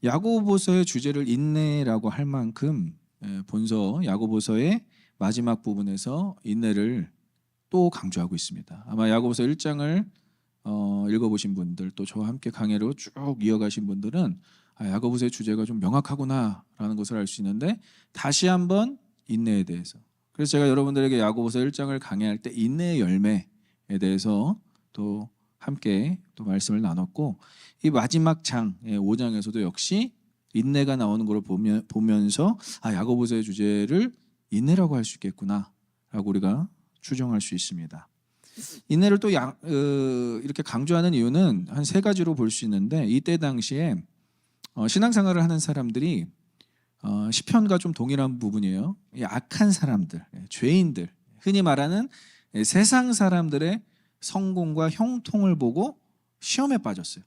야고보서의 주제를 인내라고 할 만큼 본서 야고보서의 마지막 부분에서 인내를 또 강조하고 있습니다. 아마 야고보서 1장을 읽어보신 분들, 또 저와 함께 강해로 쭉 이어가신 분들은 야고보서의 주제가 좀 명확하구나라는 것을 알 수 있는데, 다시 한번 인내에 대해서, 그래서 제가 여러분들에게 야고보서 1장을 강해할 때 인내의 열매에 대해서 또 함께 또 말씀을 나눴고, 이 마지막 장 5장에서도 역시 인내가 나오는 걸 보면서 야고보서의 주제를 인내라고 할 수 있겠구나라고 우리가 추정할 수 있습니다. 인내를 또 이렇게 강조하는 이유는 한 세 가지로 볼 수 있는데, 이때 당시에 신앙생활을 하는 사람들이 시편과 좀 동일한 부분이에요. 악한 사람들, 죄인들, 흔히 말하는 세상 사람들의 성공과 형통을 보고 시험에 빠졌어요.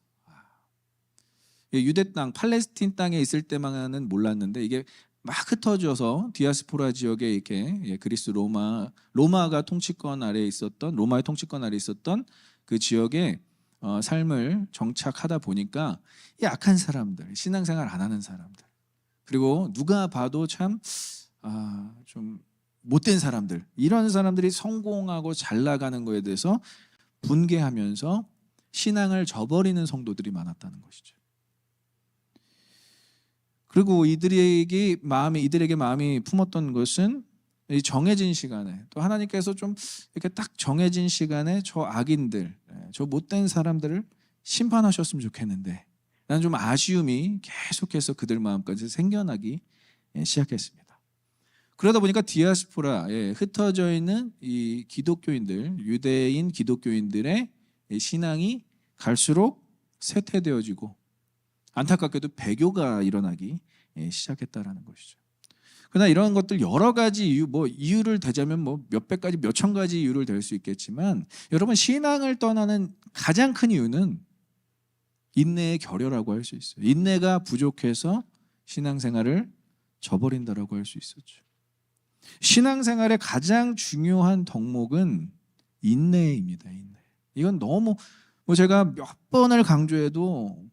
유대 땅, 팔레스틴 땅에 있을 때만은 몰랐는데, 이게 막 흩어져서 디아스포라 지역에 이렇게 그리스 로마가 통치권 아래에 있었던, 로마의 통치권 아래에 있었던 그 지역에 삶을 정착하다 보니까 이 악한 사람들, 신앙생활 안 하는 사람들, 그리고 누가 봐도 참 좀 못된 사람들, 이런 사람들이 성공하고 잘 나가는 거에 대해서 분개하면서 신앙을 저버리는 성도들이 많았다는 것이죠. 그리고 이들에게 마음이 품었던 것은 이 정해진 시간에, 또 하나님께서 좀 이렇게 딱 정해진 시간에 저 악인들, 저 못된 사람들을 심판하셨으면 좋겠는데, 나는 좀 아쉬움이 계속해서 그들 마음까지 생겨나기 시작했습니다. 그러다 보니까 디아스포라에 흩어져 있는 이 기독교인들, 유대인 기독교인들의 신앙이 갈수록 쇠퇴되어지고, 안타깝게도 배교가 일어나기 시작했다라는 것이죠. 그러나 이런 것들 여러 가지 이유를 대자면 몇백 가지, 몇천 가지 이유를 댈 수 있겠지만, 여러분, 신앙을 떠나는 가장 큰 이유는 인내의 결여라고 할 수 있어요. 인내가 부족해서 신앙생활을 저버린다라고 할 수 있었죠. 신앙생활의 가장 중요한 덕목은 인내입니다. 인내. 이건 너무 제가 몇 번을 강조해도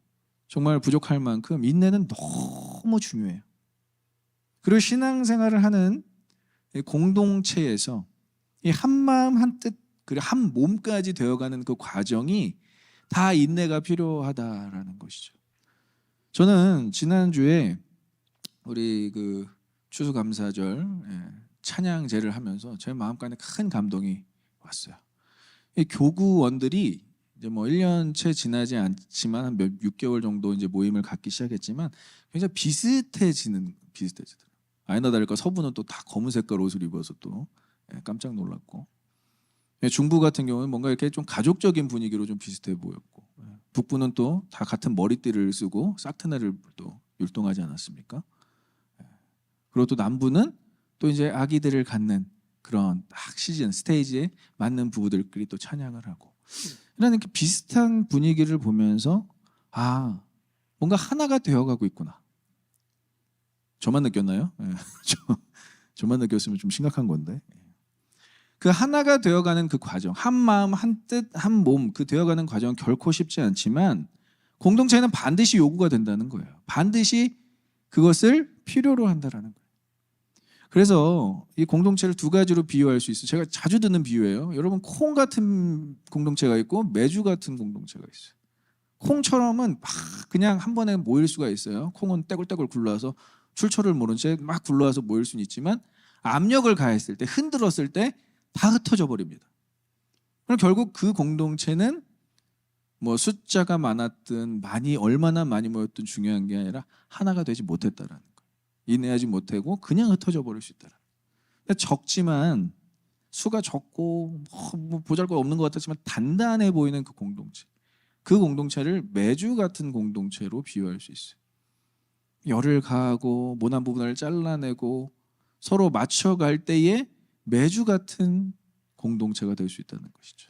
정말 부족할 만큼 인내는 너무 중요해요. 그리고 신앙생활을 하는 공동체에서 이 한마음 한뜻, 그리고 한 몸까지 되어가는 그 과정이 다 인내가 필요하다라는 것이죠. 저는 지난주에 우리 그 추수감사절 찬양제를 하면서 제 마음간에 큰 감동이 왔어요. 이 교구원들이 이제 1년째 지나지 않지만 한 6개월 정도 이제 모임을 갖기 시작했지만 굉장히 비슷해지더라고요. 아니나 다를까 서부는 또 다 검은 색깔 옷을 입어서 또 깜짝 놀랐고, 중부 같은 경우는 뭔가 이렇게 좀 가족적인 분위기로 좀 비슷해 보였고, 북부는 또 다 같은 머리띠를 쓰고 싹트나를 또 율동하지 않았습니까? 그리고 또 남부는 또 이제 아기들을 갖는 그런 딱 시즌 스테이지에 맞는 부부들끼리 또 찬양을 하고, 이런 이렇게 비슷한 분위기를 보면서 뭔가 하나가 되어가고 있구나. 저만 느꼈나요? 저만 느꼈으면 좀 심각한 건데, 그 하나가 되어가는 그 과정, 한 마음 한 뜻 한 몸, 그 되어가는 과정은 결코 쉽지 않지만 공동체는 반드시 요구가 된다는 거예요. 반드시 그것을 필요로 한다라는 거예요. 그래서 이 공동체를 두 가지로 비유할 수 있어요. 제가 자주 듣는 비유예요. 여러분, 콩 같은 공동체가 있고 메주 같은 공동체가 있어요. 콩처럼은 막 그냥 한 번에 모일 수가 있어요. 콩은 떼굴떼굴 굴러와서 출처를 모른 채 막 굴러와서 모일 수는 있지만, 압력을 가했을 때, 흔들었을 때 다 흩어져 버립니다. 그럼 결국 그 공동체는 숫자가 많았든 얼마나 많이 모였든 중요한 게 아니라 하나가 되지 못했다라는 거예요. 인내하지 못하고 그냥 흩어져 버릴 수 있다라는 거예요. 적지만, 수가 적고 보잘것 없는 것 같았지만 단단해 보이는 그 공동체, 그 공동체를 메주 같은 공동체로 비유할 수 있어요. 열을 가하고 모난 부분을 잘라내고 서로 맞춰갈 때에 메주 같은 공동체가 될 수 있다는 것이죠.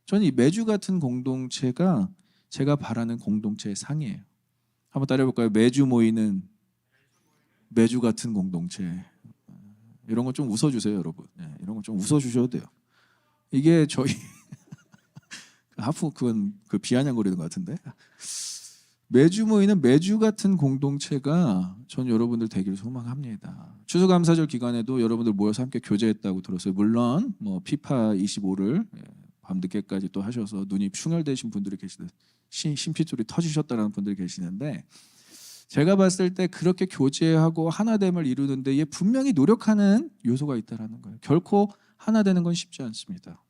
저는 이 메주 같은 공동체가 제가 바라는 공동체의 상이에요. 한번 따라해볼까요? 매주 모이는 메주 같은 공동체. 이런 거 좀 웃어주세요, 여러분. 이런 거 좀 웃어주셔도 돼요. 이게 저희 하프 그건 비아냥거리는 것 같은데. 매주 모이는 매주 같은 공동체가 전 여러분들 되기를 소망합니다. 추수감사절 기간에도 여러분들 모여서 함께 교제했다고 들었어요. 물론 뭐 피파 25를 밤늦게까지 또 하셔서 눈이 충혈되신 분들이 계시듯 심피줄이 터지셨다는 분들이 계시는데, 제가 봤을 때 그렇게 교제하고 하나됨을 이루는 데에 분명히 노력하는 요소가 있다는 거예요. 결코 하나 되는 건 쉽지 않습니다.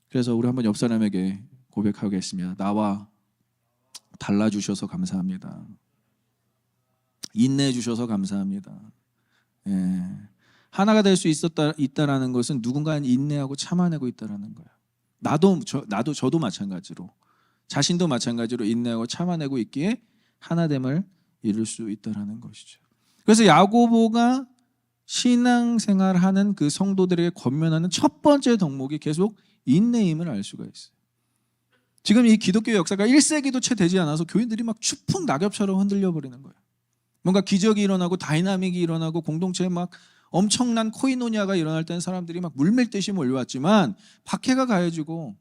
그래서 우리 한번 옆 사람에게 고백하겠습니다. 나와 달라주셔서 감사합니다. 인내해 주셔서 감사합니다. 예. 하나가 될 수 있다라는 것은 누군가는 인내하고 참아내고 있다라는 거예요. 저도 마찬가지로, 자신도 마찬가지로 인내하고 참아내고 있기에 하나됨을 이룰 수 있다라는 것이죠. 그래서 야고보가 신앙생활하는 그 성도들에게 권면하는 첫 번째 덕목이 계속 인내임을 알 수가 있어요. 지금 이 기독교 역사가 1세기도 채 되지 않아서 교인들이 막 추풍 낙엽처럼 흔들려 버리는 거예요. 뭔가 기적이 일어나고 다이나믹이 일어나고 공동체에 막 엄청난 코이노니아가 일어날 때는 사람들이 막 물밀듯이 몰려왔지만, 박해가 가해지고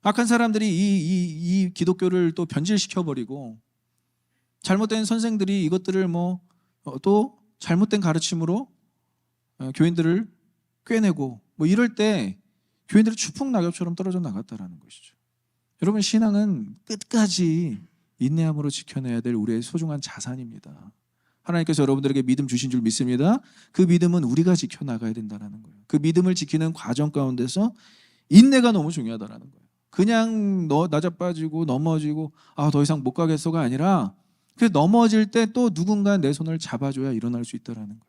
악한 사람들이 이 기독교를 또 변질시켜버리고, 잘못된 선생들이 이것들을 또 잘못된 가르침으로 교인들을 꿰내고 이럴 때 교인들이 추풍 낙엽처럼 떨어져 나갔다라는 것이죠. 여러분, 신앙은 끝까지 인내함으로 지켜내야 될 우리의 소중한 자산입니다. 하나님께서 여러분들에게 믿음 주신 줄 믿습니다. 그 믿음은 우리가 지켜나가야 된다는 거예요. 그 믿음을 지키는 과정 가운데서 인내가 너무 중요하다는 거예요. 그냥 나자빠지고 넘어지고 더 이상 못 가겠어가 아니라, 그 넘어질 때 또 누군가 내 손을 잡아줘야 일어날 수 있다는 거예요.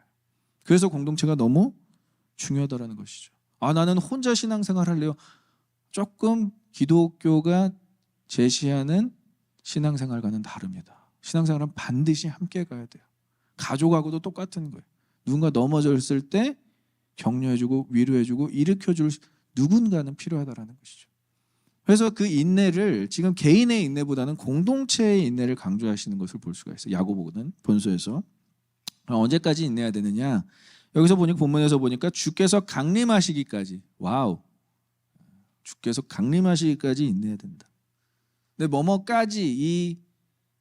그래서 공동체가 너무 중요하다는 것이죠. 나는 혼자 신앙생활 할래요. 조금 기독교가 제시하는 신앙생활과는 다릅니다. 신앙생활은 반드시 함께 가야 돼요. 가족하고도 똑같은 거예요. 누군가 넘어졌을 때 격려해주고 위로해주고 일으켜줄 누군가는 필요하다는 것이죠. 그래서 그 인내를 지금 개인의 인내보다는 공동체의 인내를 강조하시는 것을 볼 수가 있어요. 야고보는 본서에서. 언제까지 인내해야 되느냐? 여기서 본문에서 보니까 주께서 강림하시기까지. 와우. 주께서 강림하시기까지 인내해야 된다. 근데 뭐뭐까지, 이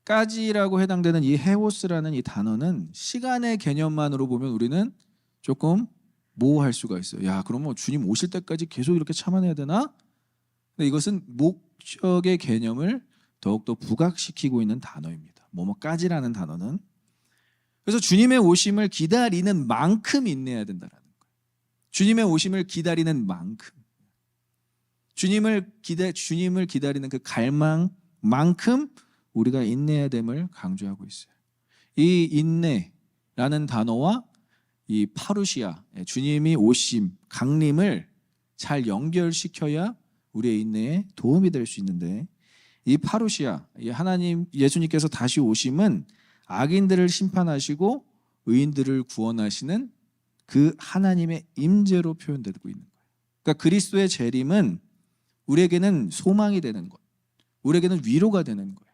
까지라고 해당되는 이 헤오스라는 이 단어는 시간의 개념만으로 보면 우리는 조금 모호할 수가 있어요. 그럼 주님 오실 때까지 계속 이렇게 참아내야 되나? 근데 이것은 목적의 개념을 더욱더 부각시키고 있는 단어입니다. 뭐뭐까지라는 단어는. 그래서 주님의 오심을 기다리는 만큼 인내해야 된다는 거예요. 주님의 오심을 기다리는 만큼. 주님을 기다리는 그 갈망만큼 우리가 인내해야 됨을 강조하고 있어요. 이 인내라는 단어와 이 파루시아, 주님이 오심, 강림을 잘 연결시켜야 우리의 인내에 도움이 될 수 있는데, 이 파루시아, 하나님 예수님께서 다시 오심은 악인들을 심판하시고 의인들을 구원하시는 그 하나님의 임재로 표현되고 있는 거예요. 그러니까 그리스도의 재림은 우리에게는 소망이 되는 것, 우리에게는 위로가 되는 거예요.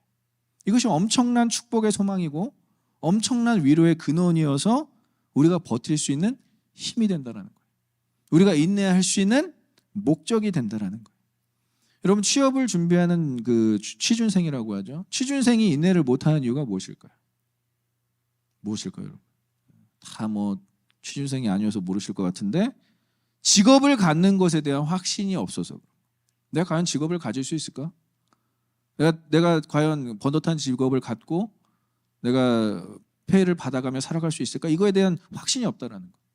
이것이 엄청난 축복의 소망이고 엄청난 위로의 근원이어서 우리가 버틸 수 있는 힘이 된다는 거예요. 우리가 인내할 수 있는 목적이 된다는 거예요. 여러분, 취업을 준비하는 그 취준생이라고 하죠. 취준생이 인내를 못하는 이유가 무엇일까요? 여러분? 다 취준생이 아니어서 모르실 것 같은데, 직업을 갖는 것에 대한 확신이 없어서. 내가 과연 직업을 가질 수 있을까? 내가 과연 번듯한 직업을 갖고 내가 페이를 받아가며 살아갈 수 있을까? 이거에 대한 확신이 없다라는 거예요.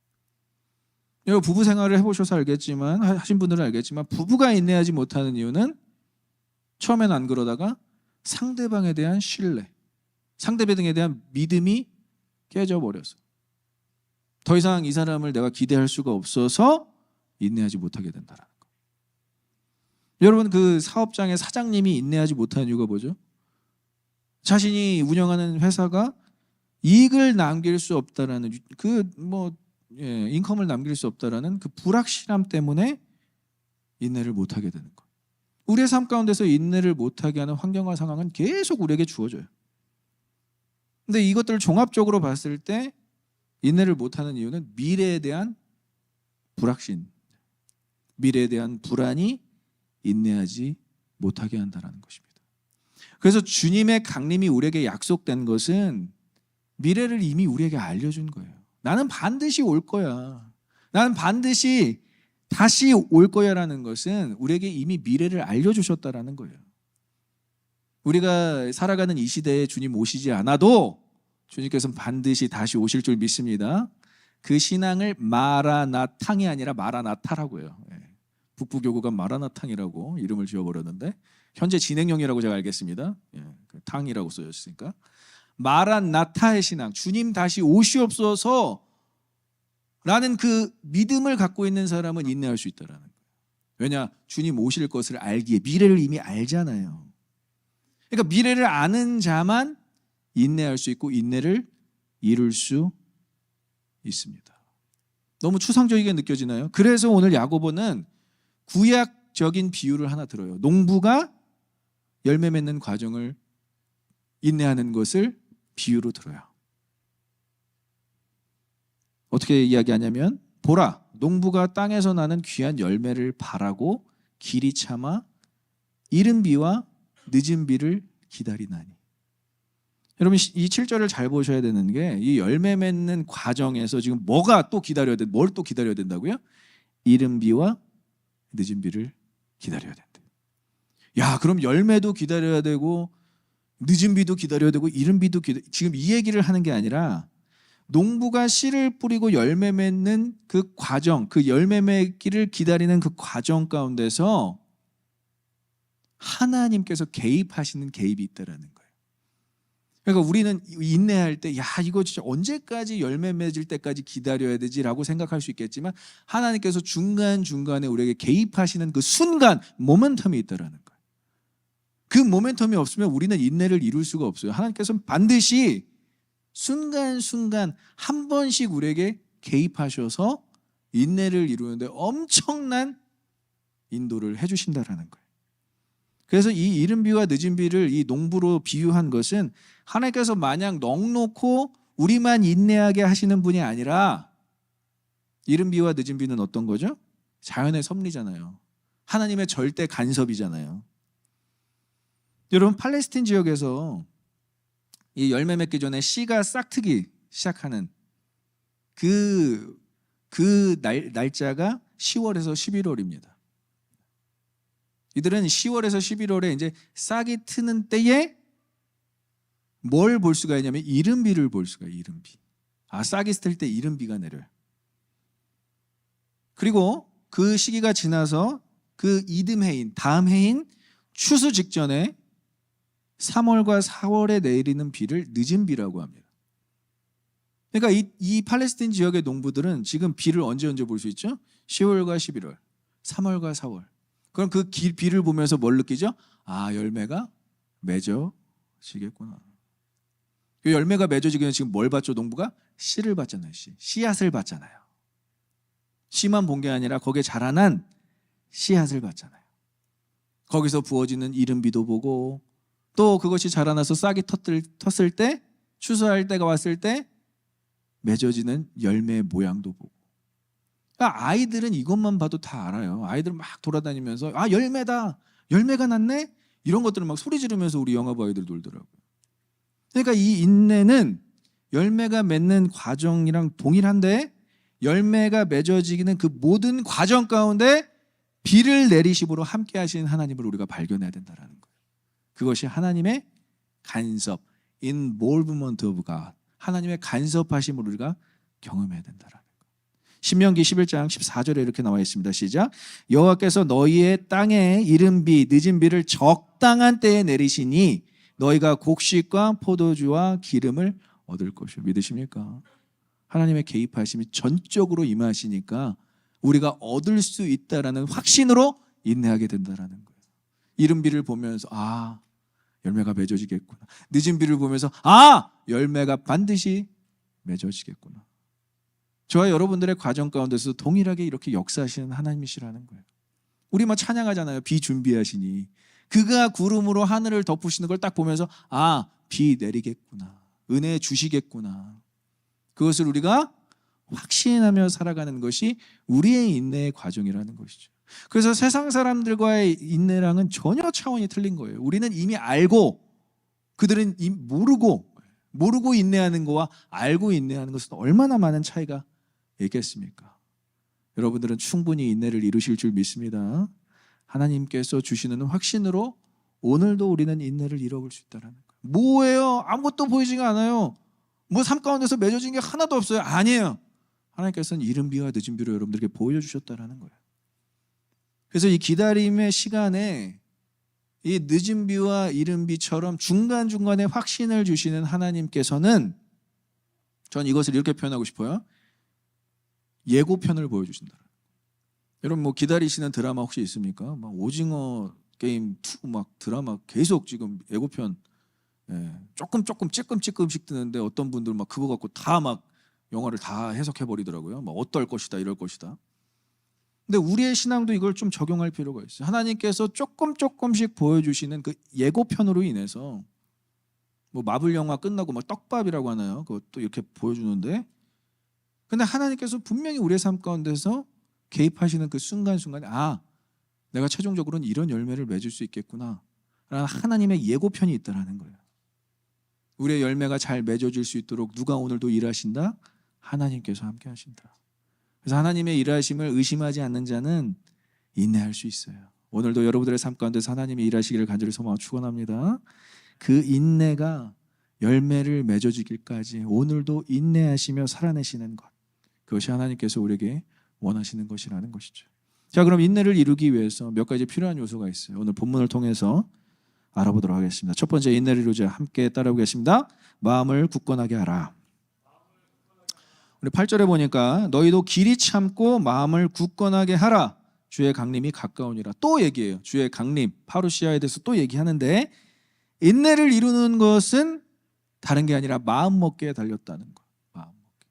여러분, 부부 생활을 해보셔서 알겠지만, 하신 분들은 알겠지만, 부부가 인내하지 못하는 이유는 처음엔 안 그러다가 상대방에 대한 신뢰, 상대방에 대한 믿음이 깨져버려서 더 이상 이 사람을 내가 기대할 수가 없어서 인내하지 못하게 된다라는 거예요. 여러분, 그 사업장의 사장님이 인내하지 못하는 이유가 뭐죠? 자신이 운영하는 회사가 이익을 남길 수 없다라는 인컴을 남길 수 없다라는 그 불확실함 때문에 인내를 못하게 되는 거예요. 우리의 삶 가운데서 인내를 못하게 하는 환경과 상황은 계속 우리에게 주어져요. 근데 이것들을 종합적으로 봤을 때 인내를 못하는 이유는 미래에 대한 불확신, 미래에 대한 불안이 인내하지 못하게 한다는 것입니다. 그래서 주님의 강림이 우리에게 약속된 것은 미래를 이미 우리에게 알려준 거예요. 나는 반드시 올 거야. 나는 반드시 다시 올 거야라는 것은 우리에게 이미 미래를 알려주셨다라는 거예요. 우리가 살아가는 이 시대에 주님 오시지 않아도 주님께서는 반드시 다시 오실 줄 믿습니다. 그 신앙을 마라나탕이 아니라 마라나타라고 해요. 북부교구가 마라나탕이라고 이름을 지어버렸는데 현재 진행형이라고 제가 알겠습니다. 탕이라고 써졌으니까. 마라나타의 신앙, 주님 다시 오시옵소서 라는 그 믿음을 갖고 있는 사람은 인내할 수 있다라는 거예요. 왜냐? 주님 오실 것을 알기에 미래를 이미 알잖아요. 그러니까 미래를 아는 자만 인내할 수 있고 인내를 이룰 수 있습니다. 너무 추상적이게 느껴지나요? 그래서 오늘 야고보는 구약적인 비유를 하나 들어요. 농부가 열매 맺는 과정을 인내하는 것을 비유로 들어요. 어떻게 이야기하냐면 보라, 농부가 땅에서 나는 귀한 열매를 바라고 길이 참아 이른 비와 늦은 비를 기다리나니. 여러분 이 7절을 잘 보셔야 되는 게 이 열매 맺는 과정에서 지금 뭐가 또 기다려야 돼? 뭘 또 기다려야 된다고요? 이른 비와 늦은 비를 기다려야 된대. 야, 그럼 열매도 기다려야 되고 늦은 비도 기다려야 되고 이른 비도 지금 이 얘기를 하는 게 아니라 농부가 씨를 뿌리고 열매 맺는 그 과정, 그 열매 맺기를 기다리는 그 과정 가운데서 하나님께서 개입하시는 개입이 있다라는 거예요. 그러니까 우리는 인내할 때 야, 이거 진짜 언제까지 열매 맺을 때까지 기다려야 되지라고 생각할 수 있겠지만 하나님께서 중간중간에 우리에게 개입하시는 그 순간 모멘텀이 있다라는 거예요. 그 모멘텀이 없으면 우리는 인내를 이룰 수가 없어요. 하나님께서는 반드시 순간순간 한 번씩 우리에게 개입하셔서 인내를 이루는데 엄청난 인도를 해주신다라는 거예요. 그래서 이 이른 비와 늦은 비를 이 농부로 비유한 것은 하나님께서 마냥 넉놓고 우리만 인내하게 하시는 분이 아니라 이른 비와 늦은 비는 어떤 거죠? 자연의 섭리잖아요. 하나님의 절대 간섭이잖아요. 여러분 팔레스틴 지역에서 이 열매 맺기 전에 씨가 싹트기 시작하는 그 날짜가 10월에서 11월입니다. 이들은 10월에서 11월에 이제 싹이 트는 때에 뭘 볼 수가 있냐면 이른 비를 볼 수가 있어요. 이른 비. 싹이 틀 때 이른 비가 내려요. 그리고 그 시기가 지나서 그 이듬 해인, 다음 해인 추수 직전에 3월과 4월에 내리는 비를 늦은 비라고 합니다. 그러니까 이 팔레스틴 지역의 농부들은 지금 비를 언제 볼 수 있죠? 10월과 11월, 3월과 4월. 그럼 그 비를 보면서 뭘 느끼죠? 열매가 맺어지겠구나. 그 열매가 맺어지기 전에 지금 뭘 받죠? 농부가 씨를 받잖아요. 씨앗을 받잖아요. 씨만 본 게 아니라 거기에 자라난 씨앗을 받잖아요. 거기서 부어지는 이른 비도 보고 또 그것이 자라나서 싹이 텄을 때 추수할 때가 왔을 때 맺어지는 열매의 모양도 보고. 그러니까 아이들은 이것만 봐도 다 알아요. 아이들 막 돌아다니면서 열매다, 열매가 났네, 이런 것들을 막 소리 지르면서 우리 영화부 아이들 놀더라고요. 그러니까 이 인내는 열매가 맺는 과정이랑 동일한데 열매가 맺어지기는 그 모든 과정 가운데 비를 내리심으로 함께 하시는 하나님을 우리가 발견해야 된다는 거예요. 그것이 하나님의 간섭, involvement of God, 하나님의 간섭하심을 우리가 경험해야 된다는 거예요. 신명기 11장 14절에 이렇게 나와 있습니다. 시작. 여호와께서 너희의 땅에 이른 비, 늦은 비를 적당한 때에 내리시니 너희가 곡식과 포도주와 기름을 얻을 것이요. 믿으십니까? 하나님의 개입하심이 전적으로 임하시니까 우리가 얻을 수 있다라는 확신으로 인내하게 된다라는 거예요. 이른 비를 보면서 열매가 맺어지겠구나. 늦은 비를 보면서 열매가 반드시 맺어지겠구나. 저와 여러분들의 과정 가운데서 동일하게 이렇게 역사하시는 하나님이시라는 거예요. 우리 막 찬양하잖아요. 비 준비하시니. 그가 구름으로 하늘을 덮으시는 걸 딱 보면서 비 내리겠구나. 은혜 주시겠구나. 그것을 우리가 확신하며 살아가는 것이 우리의 인내의 과정이라는 것이죠. 그래서 세상 사람들과의 인내랑은 전혀 차원이 틀린 거예요. 우리는 이미 알고 그들은 모르고 인내하는 거와 알고 인내하는 것은 얼마나 많은 차이가 있겠습니까? 여러분들은 충분히 인내를 이루실 줄 믿습니다. 하나님께서 주시는 확신으로 오늘도 우리는 인내를 이뤄볼 수 있다는 거예요. 뭐예요? 아무것도 보이지가 않아요. 뭐 삶 가운데서 맺어진 게 하나도 없어요. 아니에요. 하나님께서는 이른 비와 늦은 비로 여러분들에게 보여주셨다는 거예요. 그래서 이 기다림의 시간에 이 늦은 비와 이른 비처럼 중간중간에 확신을 주시는 하나님께서는 전 이것을 이렇게 표현하고 싶어요. 예고편을 보여주신다. 여러분 뭐 기다리시는 드라마 혹시 있습니까? 막 오징어 게임 2 막 드라마 계속 지금 예고편 조금 찔끔씩 뜨는데 어떤 분들 막 그거 갖고 다 막 영화를 다 해석해 버리더라고요. 막 어떨 것이다 이럴 것이다. 근데 우리의 신앙도 이걸 좀 적용할 필요가 있어요. 하나님께서 조금씩 보여주시는 그 예고편으로 인해서 뭐 마블 영화 끝나고 막 떡밥이라고 하나요? 그것도 이렇게 보여주는데 근데 하나님께서 분명히 우리의 삶 가운데서 개입하시는 그 순간순간에 내가 최종적으로는 이런 열매를 맺을 수 있겠구나 라는 하나님의 예고편이 있다는 거예요. 우리의 열매가 잘 맺어질 수 있도록 누가 오늘도 일하신다? 하나님께서 함께 하신다. 그래서 하나님의 일하심을 의심하지 않는 자는 인내할 수 있어요. 오늘도 여러분들의 삶 가운데서 하나님의 일하시기를 간절히 소망하고 축원합니다. 그 인내가 열매를 맺어지길까지 오늘도 인내하시며 살아내시는 것, 그것이 하나님께서 우리에게 원하시는 것이라는 것이죠. 자, 그럼 인내를 이루기 위해서 몇 가지 필요한 요소가 있어요. 오늘 본문을 통해서 알아보도록 하겠습니다. 첫 번째, 인내를 이루자. 함께 따라오겠습니다. 마음을 굳건하게 하라. 우리 8절에 보니까 너희도 길이 참고 마음을 굳건하게 하라. 주의 강림이 가까우니라. 또 얘기해요. 주의 강림, 파루시아에 대해서 또 얘기하는데 인내를 이루는 것은 다른 게 아니라 마음 먹기에 달렸다는 거. 마음 먹기.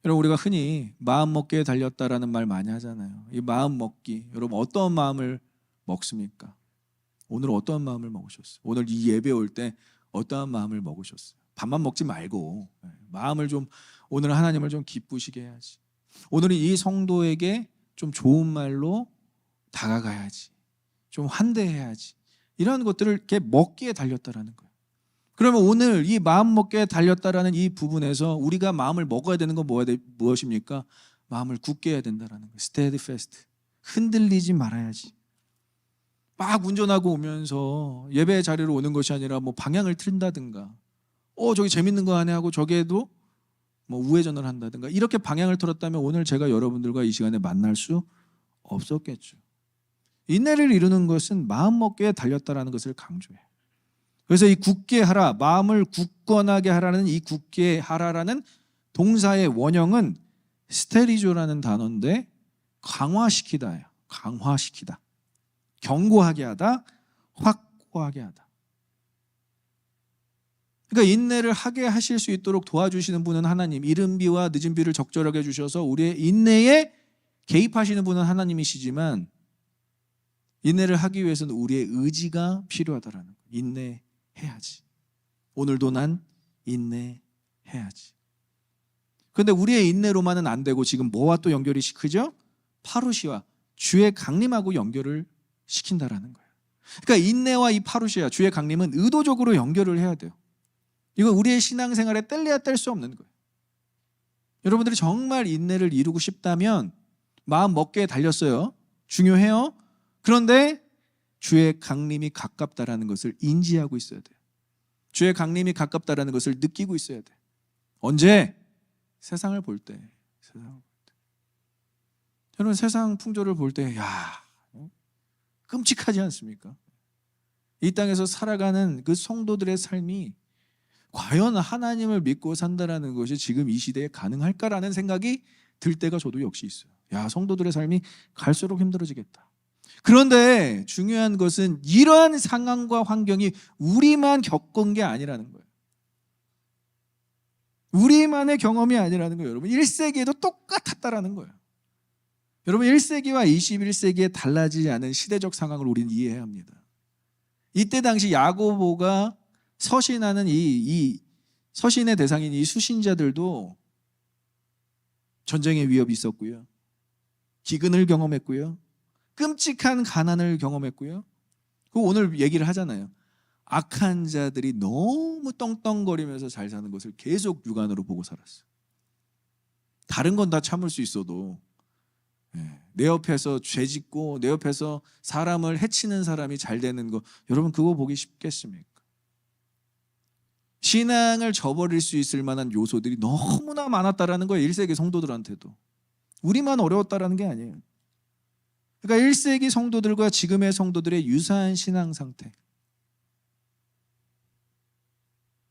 여러분 우리가 흔히 마음 먹기에 달렸다라는 말 많이 하잖아요. 이 마음 먹기, 여러분 어떤 마음을 먹습니까? 오늘 어떤 마음을 먹으셨어요? 오늘 이 예배 올 때 어떠한 마음을 먹으셨어요? 밥만 먹지 말고 마음을 좀 오늘 하나님을 좀 기쁘시게 해야지. 오늘은 이 성도에게 좀 좋은 말로 다가가야지. 좀 환대해야지. 이런 것들을 이렇게 먹기에 달렸다라는 거예요. 그러면 오늘 이 마음 먹기에 달렸다라는 이 부분에서 우리가 마음을 먹어야 되는 건 무엇입니까? 마음을 굳게 해야 된다라는 거예요. steadfast. 흔들리지 말아야지. 막 운전하고 오면서 예배 자리로 오는 것이 아니라 뭐 방향을 틀다든가 저기 재밌는 거 하네 하고 저기에도 뭐 우회전을 한다든가 이렇게 방향을 틀었다면 오늘 제가 여러분들과 이 시간에 만날 수 없었겠죠. 인내를 이루는 것은 마음 먹기에 달렸다라는 것을 강조해요. 그래서 이 굳게 하라, 마음을 굳건하게 하라는 이 굳게 하라라는 동사의 원형은 스테리조라는 단어인데 강화시키다예요. 강화시키다. 견고하게 하다, 확고하게 하다. 그러니까 인내를 하게 하실 수 있도록 도와주시는 분은 하나님, 이른 비와 늦은 비를 적절하게 주셔서 우리의 인내에 개입하시는 분은 하나님이시지만 인내를 하기 위해서는 우리의 의지가 필요하다라는 거예요. 인내해야지. 오늘도 난 인내해야지. 그런데 우리의 인내로만은 안 되고 지금 뭐와 또 연결이 크죠? 파루시와 주의 강림하고 연결을 시킨다라는 거예요. 그러니까 인내와 이 파루시아, 주의 강림은 의도적으로 연결을 해야 돼요. 이건 우리의 신앙생활에 뗄래야 뗄 수 없는 거예요. 여러분들이 정말 인내를 이루고 싶다면 마음 먹기에 달렸어요. 중요해요. 그런데 주의 강림이 가깝다라는 것을 인지하고 있어야 돼요. 주의 강림이 가깝다라는 것을 느끼고 있어야 돼요. 언제? 세상을 볼 때. 여러분 세상 풍조를 볼 때 끔찍하지 않습니까? 이 땅에서 살아가는 그 성도들의 삶이 과연 하나님을 믿고 산다라는 것이 지금 이 시대에 가능할까라는 생각이 들 때가 저도 역시 있어요. 성도들의 삶이 갈수록 힘들어지겠다. 그런데 중요한 것은 이러한 상황과 환경이 우리만 겪은 게 아니라는 거예요. 우리만의 경험이 아니라는 거예요. 여러분 1세기에도 똑같았다라는 거예요. 여러분 1세기와 21세기에 달라지지 않은 시대적 상황을 우리는 이해해야 합니다. 이때 당시 야고보가 서신하는 이 서신의 대상인 이 수신자들도 전쟁의 위협이 있었고요. 기근을 경험했고요. 끔찍한 가난을 경험했고요. 그 오늘 얘기를 하잖아요. 악한 자들이 너무 떵떵거리면서 잘 사는 것을 계속 육안으로 보고 살았어요. 다른 건 다 참을 수 있어도 내 옆에서 죄 짓고 내 옆에서 사람을 해치는 사람이 잘 되는 거, 여러분 그거 보기 쉽겠습니까? 신앙을 저버릴 수 있을 만한 요소들이 너무나 많았다라는 거예요. 1세기 성도들한테도. 우리만 어려웠다라는 게 아니에요. 그러니까 1세기 성도들과 지금의 성도들의 유사한 신앙 상태.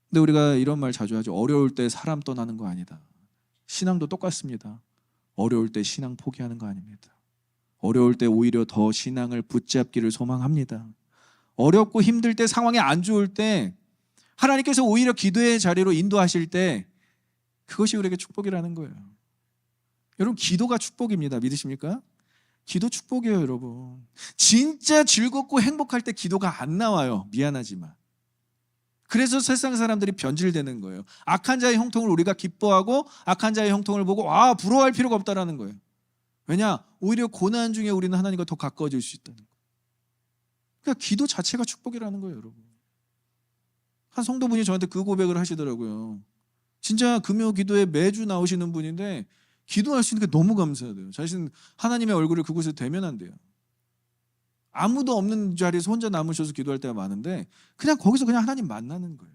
근데 우리가 이런 말 자주 하죠. 어려울 때 사람 떠나는 거 아니다. 신앙도 똑같습니다. 어려울 때 신앙 포기하는 거 아닙니다. 어려울 때 오히려 더 신앙을 붙잡기를 소망합니다. 어렵고 힘들 때, 상황이 안 좋을 때 하나님께서 오히려 기도의 자리로 인도하실 때 그것이 우리에게 축복이라는 거예요. 여러분, 기도가 축복입니다. 믿으십니까? 기도 축복이에요, 여러분. 진짜 즐겁고 행복할 때 기도가 안 나와요. 미안하지만. 그래서 세상 사람들이 변질되는 거예요. 악한 자의 형통을 우리가 기뻐하고 악한 자의 형통을 보고 부러워할 필요가 없다라는 거예요. 왜냐? 오히려 고난 중에 우리는 하나님과 더 가까워질 수 있다는 거예요. 그러니까 기도 자체가 축복이라는 거예요, 여러분. 한 성도분이 저한테 그 고백을 하시더라고요. 진짜 금요 기도에 매주 나오시는 분인데 기도할 수 있는 게 너무 감사해요. 자신 하나님의 얼굴을 그곳에 대면한대요. 아무도 없는 자리에서 혼자 남으셔서 기도할 때가 많은데 그냥 거기서 그냥 하나님 만나는 거예요.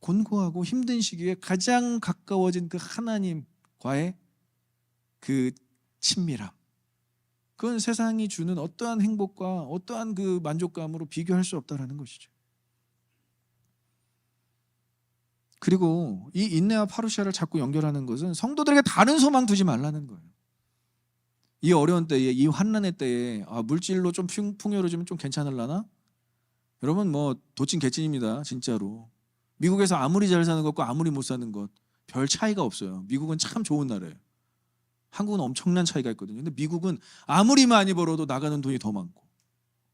곤고하고 힘든 시기에 가장 가까워진 그 하나님과의 그 친밀함, 그건 세상이 주는 어떠한 행복과 어떠한 그 만족감으로 비교할 수 없다라는 것이죠. 그리고 이 인내와 파루시아를 자꾸 연결하는 것은 성도들에게 다른 소망 두지 말라는 거예요. 이 어려운 때에, 이 환난의 때에 물질로 좀 풍요로워지면 좀 괜찮을라나? 여러분, 뭐 도찐 개찐입니다. 진짜로. 미국에서 아무리 잘 사는 것과 아무리 못 사는 것 별 차이가 없어요. 미국은 참 좋은 나라예요. 한국은 엄청난 차이가 있거든요. 근데 미국은 아무리 많이 벌어도 나가는 돈이 더 많고,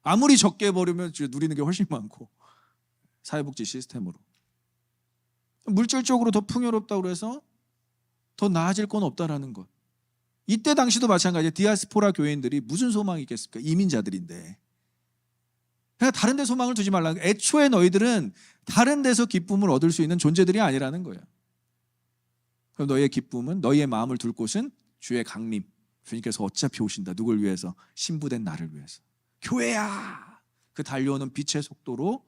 아무리 적게 벌으면 누리는 게 훨씬 많고, 사회복지 시스템으로 물질적으로 더 풍요롭다고 해서 더 나아질 건 없다라는 것. 이때 당시도 마찬가지예요. 디아스포라 교회인들이 무슨 소망이 있겠습니까? 이민자들인데. 그냥 다른 데 소망을 두지 말라는 거예요. 애초에 너희들은 다른 데서 기쁨을 얻을 수 있는 존재들이 아니라는 거예요. 그럼 너희의 기쁨은, 너희의 마음을 둘 곳은 주의 강림. 주님께서 어차피 오신다. 누굴 위해서? 신부된 나를 위해서. 교회야! 그 달려오는 빛의 속도로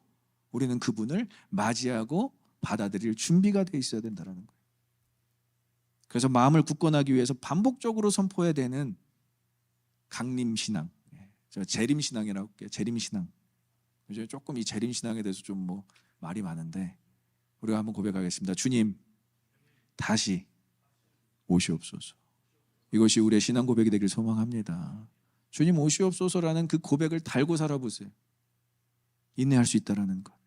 우리는 그분을 맞이하고 받아들일 준비가 돼 있어야 된다는 거예요. 그래서 마음을 굳건하기 위해서 반복적으로 선포해야 되는 강림신앙, 제가 재림신앙이라고 할게요. 재림신앙. 요즘 조금 이 재림신앙에 대해서 좀 말이 많은데 우리가 한번 고백하겠습니다. 주님, 다시 오시옵소서. 이것이 우리의 신앙 고백이 되길 소망합니다. 주님 오시옵소서라는 그 고백을 달고 살아보세요. 인내할 수 있다라는 것.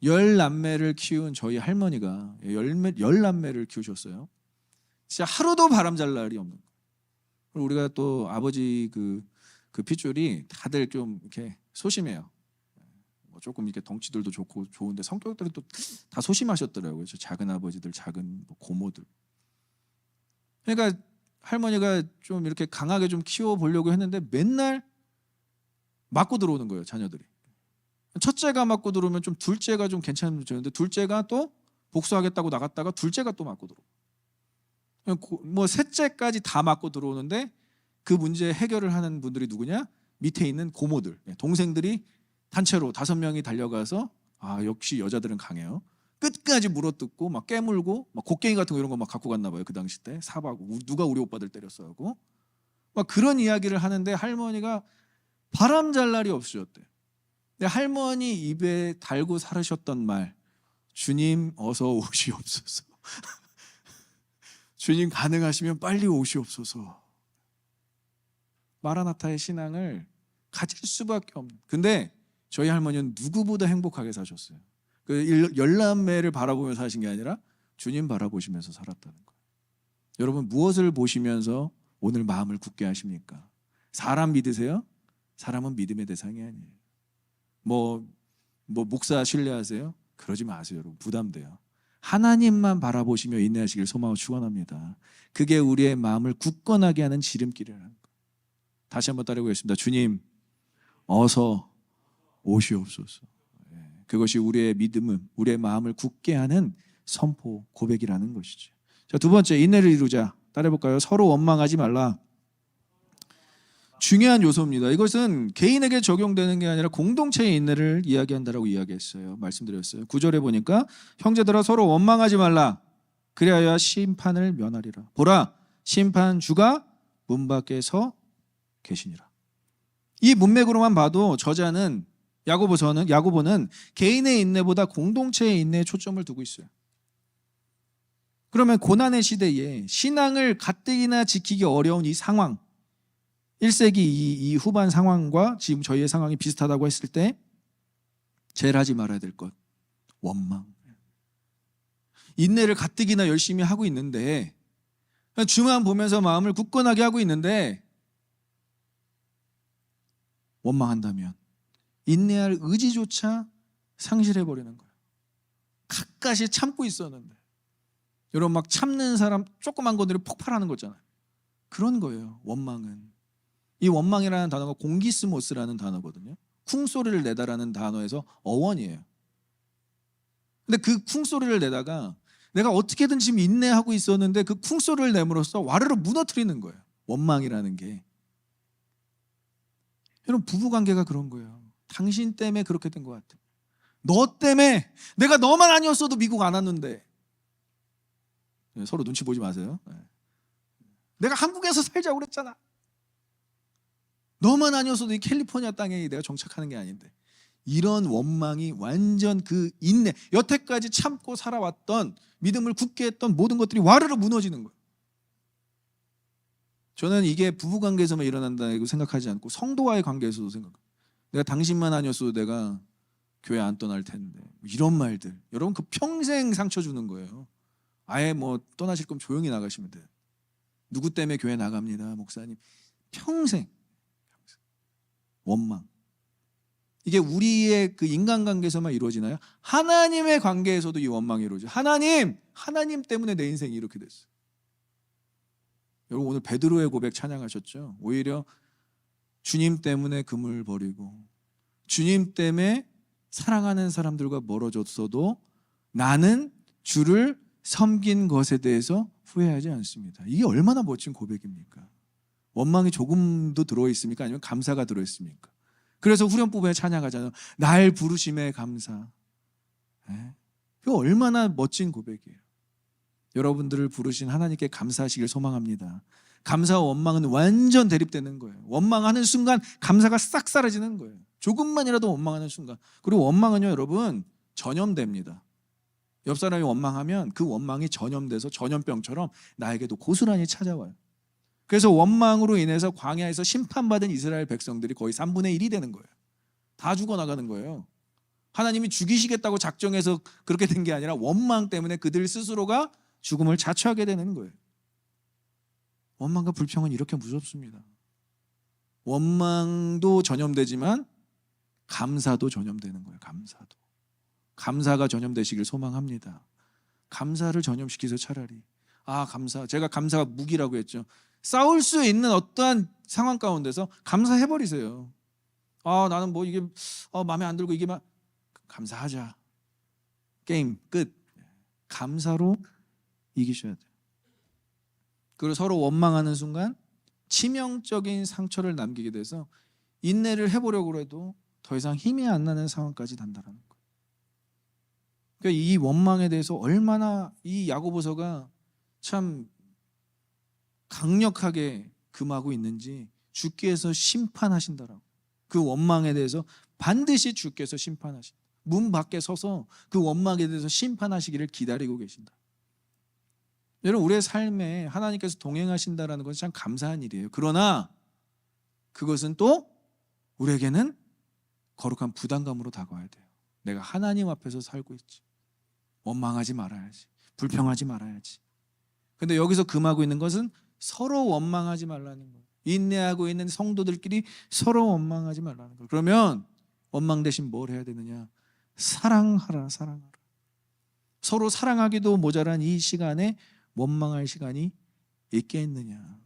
10남매를 키운 저희 할머니가 10남매를 키우셨어요. 진짜 하루도 바람 잘 날이 없는 거예요. 우리가 또 아버지 그 핏줄이 다들 좀 이렇게 소심해요. 조금 이렇게 덩치들도 좋고 좋은데 성격들은 또 다 소심하셨더라고요. 저 작은 아버지들, 작은 고모들. 그러니까 할머니가 좀 이렇게 강하게 좀 키워보려고 했는데 맨날 맞고 들어오는 거예요, 자녀들이. 첫째가 맞고 들어오면 좀 둘째가 좀 괜찮은데 둘째가 또 복수하겠다고 나갔다가 둘째가 또 맞고 들어오고, 뭐 셋째까지 다 맞고 들어오는데 그 문제 해결을 하는 분들이 누구냐? 밑에 있는 고모들, 동생들이 단체로 5명이 달려가서 역시 여자들은 강해요. 끝까지 물어뜯고 막 깨물고 막 곡괭이 같은 거 이런 거 막 갖고 갔나 봐요. 그 당시 때 사바고 누가 우리 오빠들 때렸어 하고 막 그런 이야기를 하는데 할머니가 바람 잘 날이 없으셨대요. 근데 할머니 입에 달고 살으셨던 말, 주님 어서 오시옵소서. 주님 가능하시면 빨리 오시옵소서. 마라나타의 신앙을 가질 수밖에 없는. 근데 저희 할머니는 누구보다 행복하게 사셨어요. 그 10남매를 바라보면서 사신 게 아니라 주님 바라보시면서 살았다는 거예요. 여러분, 무엇을 보시면서 오늘 마음을 굳게 하십니까? 사람 믿으세요? 사람은 믿음의 대상이 아니에요. 뭐 목사 신뢰하세요? 그러지 마세요, 여러분. 부담돼요. 하나님만 바라보시며 인내하시길 소망하고 축원합니다. 그게 우리의 마음을 굳건하게 하는 지름길이라는 거예요. 다시 한번 따라해보겠습니다. 주님, 어서 오시옵소서. 그것이 우리의 믿음을, 우리의 마음을 굳게 하는 선포, 고백이라는 것이죠. 자, 두 번째, 인내를 이루자. 따라해볼까요? 서로 원망하지 말라. 중요한 요소입니다. 이것은 개인에게 적용되는 게 아니라 공동체의 인내를 이야기한다라고 이야기했어요. 말씀드렸어요. 9절에 보니까 형제들아 서로 원망하지 말라. 그리하여 심판을 면하리라. 보라, 심판주가 문 밖에 서 계시니라. 이 문맥으로만 봐도 저자는 야고보는 개인의 인내보다 공동체의 인내에 초점을 두고 있어요. 그러면 고난의 시대에 신앙을 가뜩이나 지키기 어려운 이 상황, 1세기 이 후반 상황과 지금 저희의 상황이 비슷하다고 했을 때 제일 하지 말아야 될 것, 원망. 인내를 가뜩이나 열심히 하고 있는데, 주만 보면서 마음을 굳건하게 하고 있는데 원망한다면 인내할 의지조차 상실해버리는 거예요. 갖가시 참고 있었는데, 여러분 막 참는 사람 조그만 것들이 폭발하는 거잖아요. 그런 거예요. 원망은. 이 원망이라는 단어가 공기스모스라는 단어거든요. 쿵소리를 내다라는 단어에서 어원이에요. 근데 그 쿵소리를 내다가 내가 어떻게든 지금 인내하고 있었는데 그 쿵소리를 내므로써 와르르 무너뜨리는 거예요. 원망이라는 게. 여러분 부부관계가 그런 거예요. 당신 때문에 그렇게 된 것 같아. 너 때문에, 내가 너만 아니었어도 미국 안 왔는데. 서로 눈치 보지 마세요. 내가 한국에서 살자고 그랬잖아. 너만 아니었어도 이 캘리포니아 땅에 내가 정착하는 게 아닌데. 이런 원망이 완전 그 인내, 여태까지 참고 살아왔던, 믿음을 굳게 했던 모든 것들이 와르르 무너지는 거예요. 저는 이게 부부관계에서만 일어난다고 생각하지 않고 성도와의 관계에서도 생각해요. 내가 당신만 아니었어도 내가 교회 안 떠날 텐데. 이런 말들, 여러분 그 평생 상처 주는 거예요. 아예 뭐 떠나실 거면 조용히 나가시면 돼요. 누구 때문에 교회 나갑니다, 목사님. 평생 원망. 이게 우리의 그 인간관계에서만 이루어지나요? 하나님의 관계에서도 이 원망이 이루어져요. 하나님 때문에 내 인생이 이렇게 됐어요. 여러분 오늘 베드로의 고백 찬양하셨죠? 오히려 주님 때문에 금을 버리고 주님 때문에 사랑하는 사람들과 멀어졌어도 나는 주를 섬긴 것에 대해서 후회하지 않습니다. 이게 얼마나 멋진 고백입니까? 원망이 조금도 들어있습니까? 아니면 감사가 들어있습니까? 그래서 후렴부분에 찬양하잖아요. 날 부르심에 감사. 이거 얼마나 멋진 고백이에요. 여러분들을 부르신 하나님께 감사하시길 소망합니다. 감사와 원망은 완전 대립되는 거예요. 원망하는 순간 감사가 싹 사라지는 거예요. 조금만이라도 원망하는 순간. 그리고 원망은요, 여러분 전염됩니다. 옆 사람이 원망하면 그 원망이 전염돼서 전염병처럼 나에게도 고스란히 찾아와요. 그래서 원망으로 인해서 광야에서 심판받은 이스라엘 백성들이 거의 3분의 1이 되는 거예요. 다 죽어나가는 거예요. 하나님이 죽이시겠다고 작정해서 그렇게 된 게 아니라 원망 때문에 그들 스스로가 죽음을 자초하게 되는 거예요. 원망과 불평은 이렇게 무섭습니다. 원망도 전염되지만 감사도 전염되는 거예요. 감사가 전염되시길 소망합니다. 감사를 전염시키세요. 차라리 감사, 제가 감사가 무기라고 했죠. 싸울 수 있는 어떠한 상황 가운데서 감사해버리세요. 나는 뭐 이게 마음에 안 들고 이게 막 감사하자. 게임 끝. 감사로 이기셔야 돼요. 그리고 서로 원망하는 순간 치명적인 상처를 남기게 돼서 인내를 해보려고 해도 더 이상 힘이 안 나는 상황까지 단다라는 거예요. 그러니까 이 원망에 대해서 얼마나 이 야고보서가 참 강력하게 금하고 있는지, 주께서 심판하신다라고. 그 원망에 대해서 반드시 주께서 심판하신다. 문 밖에 서서 그 원망에 대해서 심판하시기를 기다리고 계신다. 여러분 우리의 삶에 하나님께서 동행하신다는 것은 참 감사한 일이에요. 그러나 그것은 또 우리에게는 거룩한 부담감으로 다가와야 돼요. 내가 하나님 앞에서 살고 있지. 원망하지 말아야지. 불평하지 말아야지. 근데 여기서 금하고 있는 것은 서로 원망하지 말라는 거예요. 인내하고 있는 성도들끼리 서로 원망하지 말라는 거예요. 그러면 원망 대신 뭘 해야 되느냐? 사랑하라. 서로 사랑하기도 모자란 이 시간에 원망할 시간이 있겠느냐?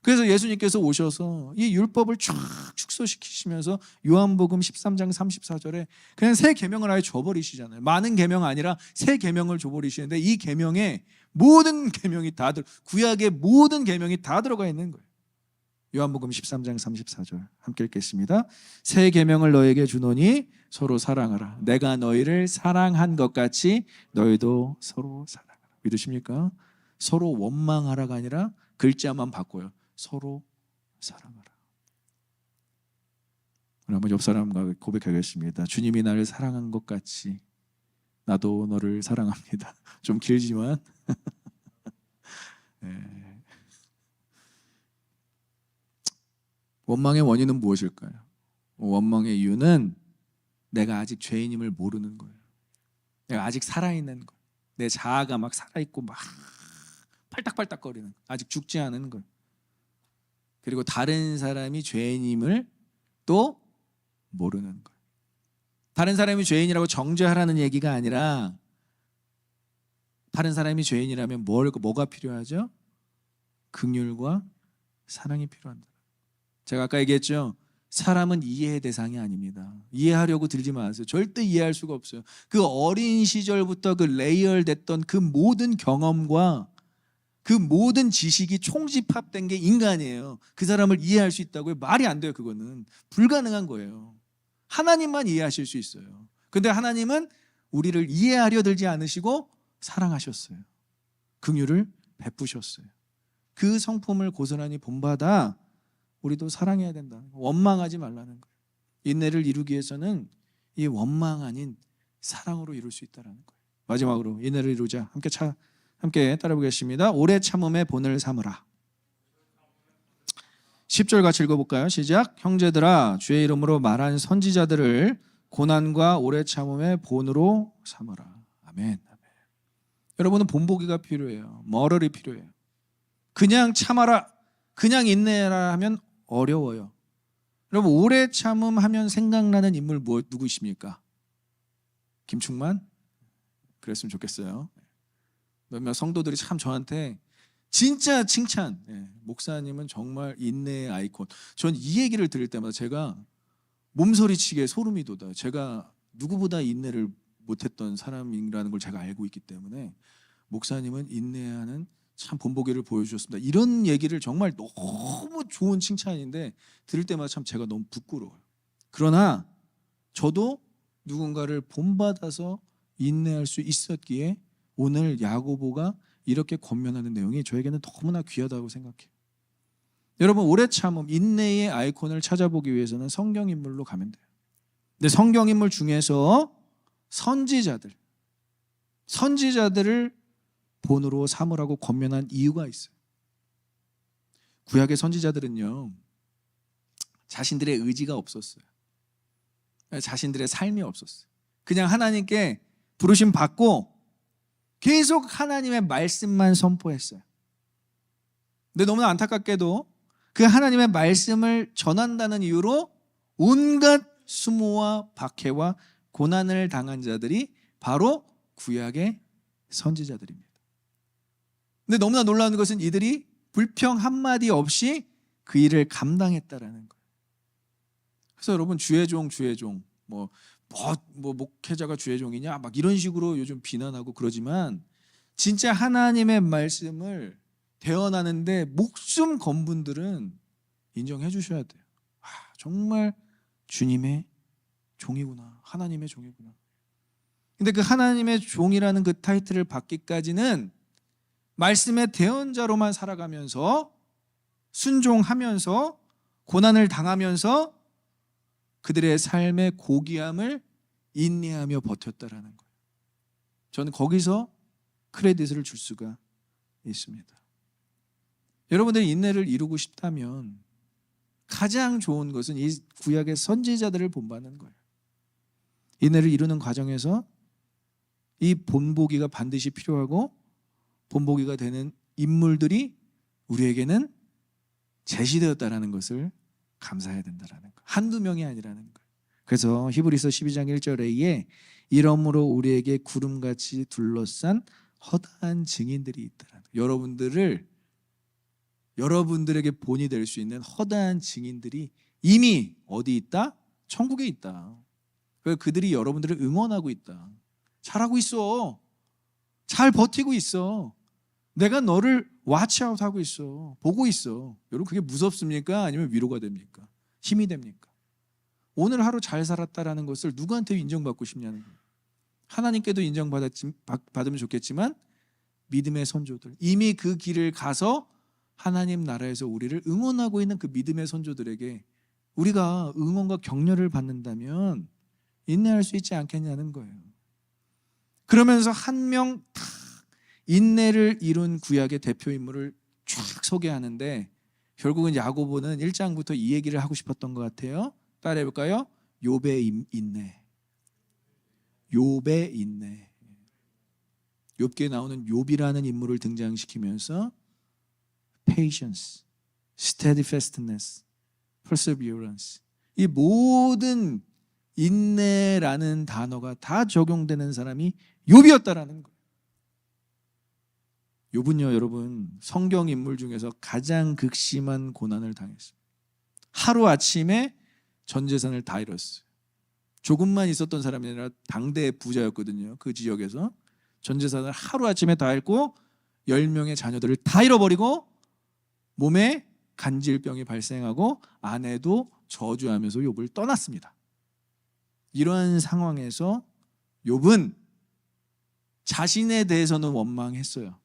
그래서 예수님께서 오셔서 이 율법을 쫙 축소시키시면서 요한복음 13장 34절에 그냥 새 계명을 아예 줘버리시잖아요. 많은 계명 아니라 새 계명을 줘버리시는데 이 계명에 모든 계명이 다 구약의 모든 계명이 다 들어가 있는 거예요. 요한복음 13장 34절 함께 읽겠습니다. 새 계명을 너에게 주노니 서로 사랑하라. 내가 너희를 사랑한 것 같이 너희도 서로 사랑하라. 믿으십니까? 서로 원망하라가 아니라 글자만 바꿔요. 서로 사랑하라. 한번 옆 사람과 고백하겠습니다. 주님이 나를 사랑한 것 같이 나도 너를 사랑합니다. 좀 길지만 네. 원망의 원인은 무엇일까요? 원망의 이유는 내가 아직 죄인임을 모르는 거예요. 내가 아직 살아있는 거예요. 내 자아가 막 살아있고 막 팔딱팔딱거리는, 아직 죽지 않은 거예요. 그리고 다른 사람이 죄인임을 또 모르는 거예요. 다른 사람이 죄인이라고 정죄하라는 얘기가 아니라 다른 사람이 죄인이라면 뭐가 필요하죠? 긍휼과 사랑이 필요한다. 제가 아까 얘기했죠. 사람은 이해의 대상이 아닙니다. 이해하려고 들지 마세요. 절대 이해할 수가 없어요. 그 어린 시절부터 그 레이얼됐던 그 모든 경험과 그 모든 지식이 총집합된 게 인간이에요. 그 사람을 이해할 수 있다고요? 말이 안 돼요. 그거는 불가능한 거예요. 하나님만 이해하실 수 있어요. 근데 하나님은 우리를 이해하려 들지 않으시고 사랑하셨어요. 긍휼을 베푸셨어요. 그 성품을 고스란히 본받아 우리도 사랑해야 된다는 거예요. 원망하지 말라는 거예요. 인내를 이루기 위해서는 이 원망 아닌 사랑으로 이룰 수 있다는 거예요. 마지막으로 인내를 이루자. 함께 따라 보겠습니다. 오래 참음의 본을 삼으라. 10절 같이 읽어볼까요? 시작. 형제들아 주의 이름으로 말한 선지자들을 고난과 오래 참음의 본으로 삼으라. 아멘. 여러분은 본보기가 필요해요. 머럴이 필요해요. 그냥 참아라, 그냥 인내해라 하면 어려워요. 여러분 오래 참음하면 생각나는 인물 누구십니까? 김충만? 그랬으면 좋겠어요. 몇몇 성도들이 참 저한테 진짜 칭찬. 목사님은 정말 인내의 아이콘. 전 이 얘기를 들을 때마다 제가 몸서리치게 소름이 돋아요. 제가 누구보다 인내를 못했던 사람이라는 걸 제가 알고 있기 때문에 목사님은 인내하는 참 본보기를 보여주셨습니다. 이런 얘기를 정말 너무 좋은 칭찬인데 들을 때마다 참 제가 너무 부끄러워요. 그러나 저도 누군가를 본받아서 인내할 수 있었기에 오늘 야고보가 이렇게 권면하는 내용이 저에게는 너무나 귀하다고 생각해요. 여러분 오래 참음, 인내의 아이콘을 찾아보기 위해서는 성경 인물로 가면 돼요. 근데 성경 인물 중에서 선지자들을 본으로 삼으라고 권면한 이유가 있어요. 구약의 선지자들은요, 자신들의 의지가 없었어요. 자신들의 삶이 없었어요. 그냥 하나님께 부르심 받고 계속 하나님의 말씀만 선포했어요. 근데 너무나 안타깝게도 그 하나님의 말씀을 전한다는 이유로 온갖 수모와 박해와 고난을 당한 자들이 바로 구약의 선지자들입니다. 근데 너무나 놀라운 것은 이들이 불평 한마디 없이 그 일을 감당했다라는 거예요. 그래서 여러분 주의 종 뭐 목회자가 주의 종이냐 막 이런 식으로 요즘 비난하고 그러지만 진짜 하나님의 말씀을 대언하는데 목숨 건 분들은 인정해 주셔야 돼요. 정말 주님의 종이구나, 하나님의 종이구나. 근데 그 하나님의 종이라는 그 타이틀을 받기까지는 말씀의 대언자로만 살아가면서 순종하면서 고난을 당하면서 그들의 삶의 고귀함을 인내하며 버텼다라는 거예요. 저는 거기서 크레딧을 줄 수가 있습니다. 여러분들이 인내를 이루고 싶다면 가장 좋은 것은 이 구약의 선지자들을 본받는 거예요. 인내를 이루는 과정에서 이 본보기가 반드시 필요하고 본보기가 되는 인물들이 우리에게는 제시되었다라는 것을 감사해야 된다라는 거예요. 한두 명이 아니라는 거예요. 그래서 히브리서 12장 1절에 이러므로 우리에게 구름같이 둘러싼 허다한 증인들이 있다라는 거예요. 여러분들에게 본이 될 수 있는 허다한 증인들이 이미 어디 있다? 천국에 있다. 그들이 여러분들을 응원하고 있다. 잘하고 있어. 잘 버티고 있어. 내가 너를 와치아웃하고 있어. 보고 있어. 여러분, 그게 무섭습니까? 아니면 위로가 됩니까? 힘이 됩니까? 오늘 하루 잘 살았다라는 것을 누구한테 인정받고 싶냐는 거예요. 하나님께도 인정받으면 좋겠지만 믿음의 선조들, 이미 그 길을 가서 하나님 나라에서 우리를 응원하고 있는 그 믿음의 선조들에게 우리가 응원과 격려를 받는다면 인내할 수 있지 않겠냐는 거예요. 그러면서 한 명 딱 인내를 이룬 구약의 대표 인물을 쫙 소개하는데, 결국은 야고보는 1장부터 이 얘기를 하고 싶었던 것 같아요. 따라해 볼까요? 욥의 인내. 욥의 인내. 욥기에 나오는 욥이라는 인물을 등장시키면서 patience, steadfastness, perseverance, 이 모든 인내라는 단어가 다 적용되는 사람이 욥이었다라는 거예요. 욥은요, 여러분, 성경 인물 중에서 가장 극심한 고난을 당했습니다. 하루아침에 전 재산을 다 잃었어요. 조금만 있었던 사람이 아니라 당대의 부자였거든요. 그 지역에서 전 재산을 하루아침에 다 잃고 10명의 자녀들을 다 잃어버리고 몸에 간질병이 발생하고 아내도 저주하면서 욥을 떠났습니다. 이러한 상황에서 욥은 자신에 대해서는 원망했어요.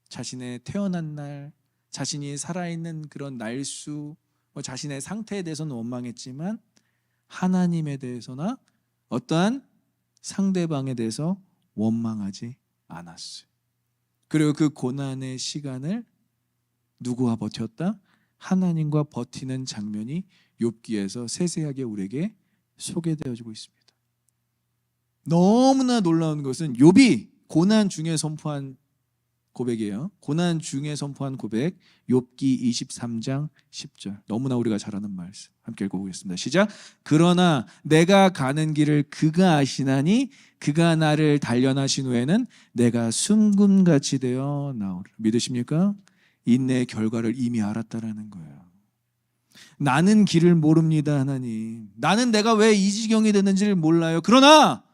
자신의 태어난 날, 자신이 살아있는 그런 날수, 자신의 상태에 대해서는 원망했지만 하나님에 대해서나 어떠한 상대방에 대해서 원망하지 않았어요. 그리고 그 고난의 시간을 누구와 버텼다? 하나님과 버티는 장면이 욥기에서 세세하게 우리에게 소개되어지고 있습니다. 너무나 놀라운 것은 욥이 고난 중에 선포한 고백이에요. 고난 중에 선포한 고백, 욥기 23장 10절. 너무나 우리가 잘 아는 말씀. 함께 읽어보겠습니다. 시작. 그러나 내가 가는 길을 그가 아시나니 그가 나를 단련하신 후에는 내가 순금같이 되어 나오리라. 믿으십니까? 인내의 결과를 이미 알았다라는 거예요. 나는 길을 모릅니다, 하나님. 나는 내가 왜 이 지경이 됐는지를 몰라요. 그러나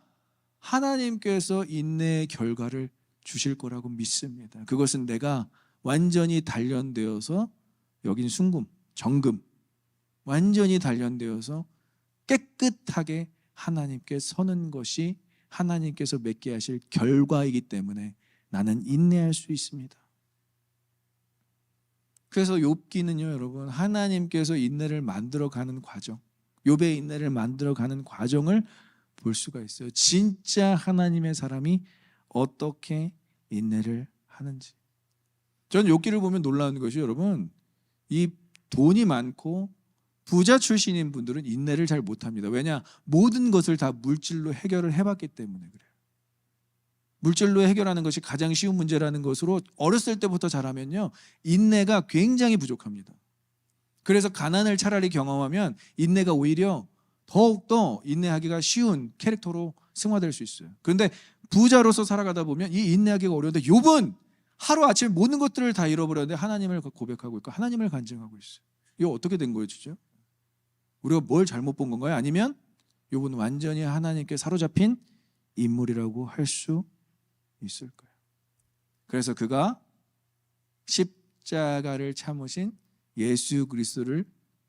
하나님께서 인내의 결과를 주실 거라고 믿습니다. 그것은 내가 완전히 단련되어서, 여긴 순금, 정금, 완전히 단련되어서 깨끗하게 하나님께 서는 것이 하나님께서 맺게 하실 결과이기 때문에 나는 인내할 수 있습니다. 그래서 욥기는요, 여러분, 하나님께서 인내를 만들어가는 과정, 욥의 인내를 만들어가는 과정을 볼 수가 있어요. 진짜 하나님의 사람이 어떻게 인내를 하는지. 전 욥기를 보면 놀라운 것이, 여러분, 이 돈이 많고 부자 출신인 분들은 인내를 잘 못합니다. 왜냐? 모든 것을 다 물질로 해결을 해봤기 때문에 그래요. 물질로 해결하는 것이 가장 쉬운 문제라는 것으로 어렸을 때부터 잘하면요, 인내가 굉장히 부족합니다. 그래서 가난을 차라리 경험하면 인내가 오히려 더욱더 인내하기가 쉬운 캐릭터로 승화될 수 있어요. 그런데 부자로서 살아가다 보면 이 인내하기가 어려운데, 욥은 하루아침에 모든 것들을 다 잃어버렸는데 하나님을 고백하고 있고 하나님을 간증하고 있어요. 이거 어떻게 된 거예요, 진짜? 우리가 뭘 잘못 본 건가요? 아니면 욥은 완전히 하나님께 사로잡힌 인물이라고 할 수 있을까요? 그래서 그가 십자가를 참으신 예수 그리스도를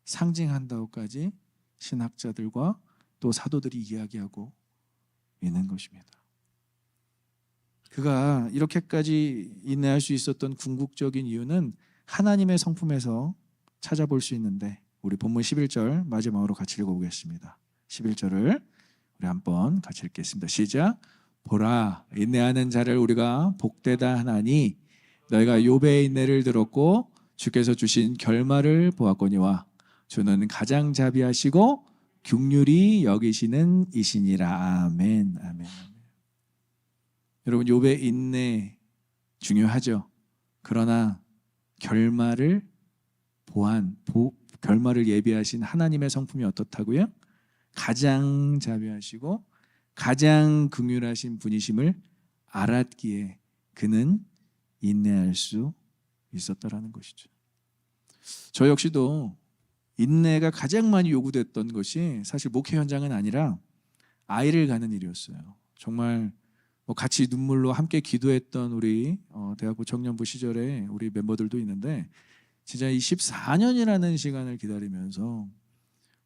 상징한다고까지 신학자들과 또 사도들이 이야기하고 있는 것입니다. 그가 이렇게까지 인내할 수 있었던 궁극적인 이유는 하나님의 성품에서 찾아볼 수 있는데, 우리 본문 11절 마지막으로 같이 읽어보겠습니다. 11절을 우리 한번 같이 읽겠습니다. 시작. 보라, 인내하는 자를 우리가 복되다 하나니 너희가 욥의 인내를 들었고 주께서 주신 결말을 보았거니와 주는 가장 자비하시고 긍휼히 여기시는 이시니라. 아멘. 아멘. 여러분, 욥의 인내 중요하죠. 그러나 결말을 결말을 예비하신 하나님의 성품이 어떻다고요? 가장 자비하시고 가장 긍휼하신 분이심을 알았기에 그는 인내할 수 있었다라는 것이죠. 저 역시도 인내가 가장 많이 요구됐던 것이 사실 목회 현장은 아니라 아이를 가는 일이었어요. 정말 뭐 같이 눈물로 함께 기도했던 우리 대학부 청년부 시절에 우리 멤버들도 있는데 진짜 이 14년이라는 시간을 기다리면서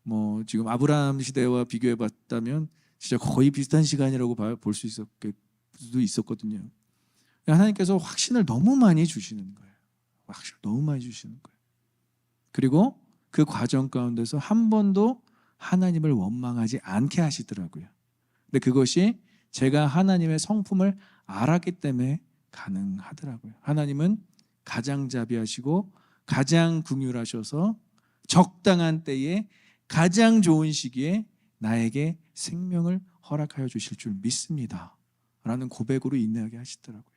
뭐 지금 아브라함 시대와 비교해 봤다면 진짜 거의 비슷한 시간이라고 볼 수 있었거든요. 하나님께서 확신을 너무 많이 주시는 거예요. 확신을 너무 많이 주시는 거예요. 그리고 그 과정 가운데서 한 번도 하나님을 원망하지 않게 하시더라고요. 근데 그것이 제가 하나님의 성품을 알았기 때문에 가능하더라고요. 하나님은 가장자비하시고 가장 긍휼하셔서 적당한 때에 가장 좋은 시기에 나에게 생명을 허락하여 주실 줄 믿습니다 라는 고백으로 인내하게 하시더라고요.